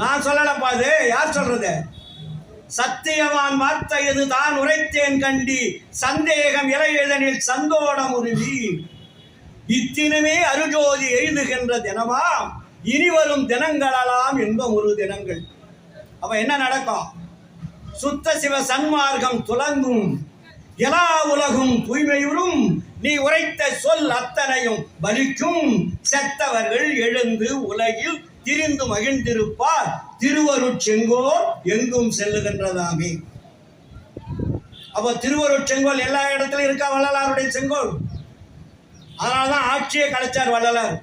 நான் சொல்லலப்பா, அது யார் சொல்றது? சத்தியவான் வார்த்தை இது தான் உரைத்தேன் கண்டி, சந்தேகம் இலையெழுதனில் சந்தோடம் உருவி. இத்தினமே அருஜோதி எழுதுகின்ற தினமாம், இனி வரும் தினங்களெல்லாம் இன்பம் ஒரு தினங்கள். அப்ப என்ன நடக்கும்? சுத்த சிவ சன்மார்க்கம் துலங்கும், எல்லா உலகும் தூய்மையுறும், நீ உரைத்த சொல் அத்தனையும் பலிக்கும், செத்தவர்கள் எழுந்து உலகில் திரிந்து மகிழ்ந்திருப்பார், திருவருட்செங்கோல் எங்கும் செல்லுகின்றதாமே. அப்ப திருவருட்செங்கோல் எல்லா இடத்துலையும் இருக்கா வள்ளலாருடைய செங்கோல். அதனாலதான் ஆட்சியை கலைச்சார் வள்ளலார்.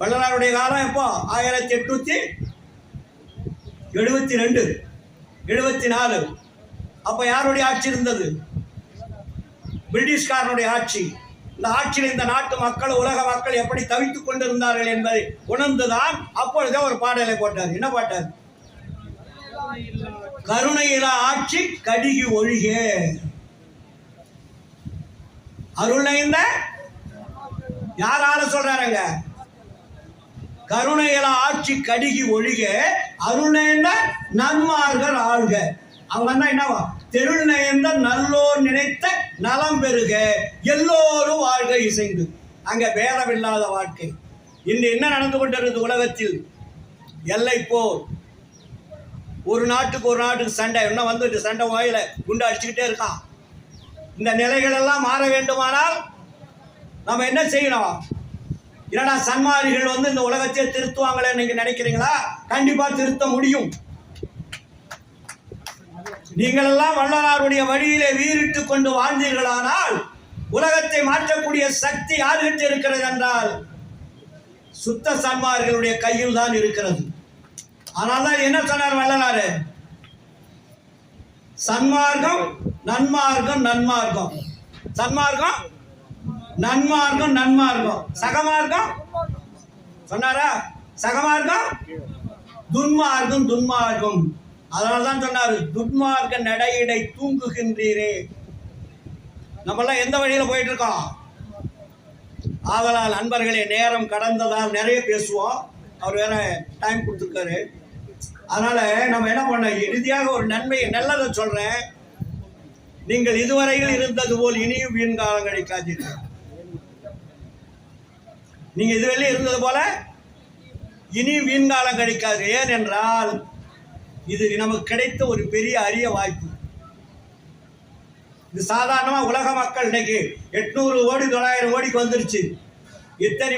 வள்ளலாருடைய காலம் எப்போ? 1872 74. அப்ப யாருடைய ஆட்சி இருந்தது? பிரிட்டிஷ்காரனுடைய ஆட்சி. இந்த ஆட்சியில் இந்த நாட்டு மக்கள், உலக மக்கள் எப்படி தவித்துக் கொண்டிருந்தார்கள் என்பதை உணர்ந்துதான் அப்பொழுதே ஒரு பாடலை போட்டார். என்ன பாட்டார்? கருணையிலா ஆட்சி கடிகி ஒழிக, அருளைந்த யாரால சொல்றாருங்க? கருணையிலா ஆட்சி கடிகி ஒழிக, அருளைந்த நன்மார்கள் ஆள்க. அவங்க என்னவா? தெருள் நயந்த நல்லோர் நினைத்த நலம் பெருக, எல்லோரும் வாழ்க இசைந்து. அங்க பேதமில்லாத வாழ்க்கை. இன்று என்ன நடந்து கொண்டிருக்கிறது உலகத்தில்? எல்லை போர், ஒரு நாட்டுக்கு சண்டை. இன்னும் வந்து சண்டை வாயில குண்டு அடிச்சுக்கிட்டே இருக்கான். இந்த நிலைகள் எல்லாம் மாற வேண்டுமானால் நம்ம என்ன செய்யணும்? இல்லடா சன்மாரிகள் வந்து இந்த உலகத்தை திருத்துவாங்களே நீங்க நினைக்கிறீங்களா? கண்டிப்பா திருத்த முடியும். நீங்கள் எல்லாம் வள்ளலாருடைய வழியிலே வீறிட்டு கொண்டு வாழ்ந்தீர்களானால் உலகத்தை மாற்றக்கூடிய சக்தி யார்கிட்ட இருக்கிறது என்றால் சுத்த சன்மார்களுடைய கையில் தான் இருக்கிறது. ஆனால் என்ன சொன்னார் வள்ளலாரு? சன்மார்க்கம் நன்மார்க்கம் நன்மார்க்கம், சன்மார்க்கம் நன்மார்க்கம் நன்மார்க்கம், சகமார்க்கம் சொன்னாரா? சகமார்க்கம் துன்மார்க்கம் துன்மார்க்கம். அதனால்தான் சொன்னாரு, துன்மார்க்க நடையிடை தூங்குகின்றீரே. நம்மெல்லாம் எந்த வழியில போயிட்டு இருக்கோம்? ஆதலால் நண்பர்களே, நேரம் கடந்ததால் நிறைய பேசுவோம். அவர் வேற டைம் கொடுத்துருக்காரு. அதனால நம்ம என்ன பண்ண, இறுதியாக ஒரு நன்மையை நல்லதை சொல்றேன். நீங்கள் இதுவரையில் இருந்தது போல் இனியும் வீண் காலம் கிடைக்காதீர்கள். நீங்க இதுவரை இருந்தது போல இனியும் வீண் காலம் கிடைக்காது. ஏனென்றால் இது நமக்கு கிடைத்த ஒரு பெரிய அரிய வாய்ப்பு. இது சாதாரணமா உலக மக்கள் இன்னைக்கு 800 கோடி 900 கோடிக்கு வந்துருச்சு. இத்தனை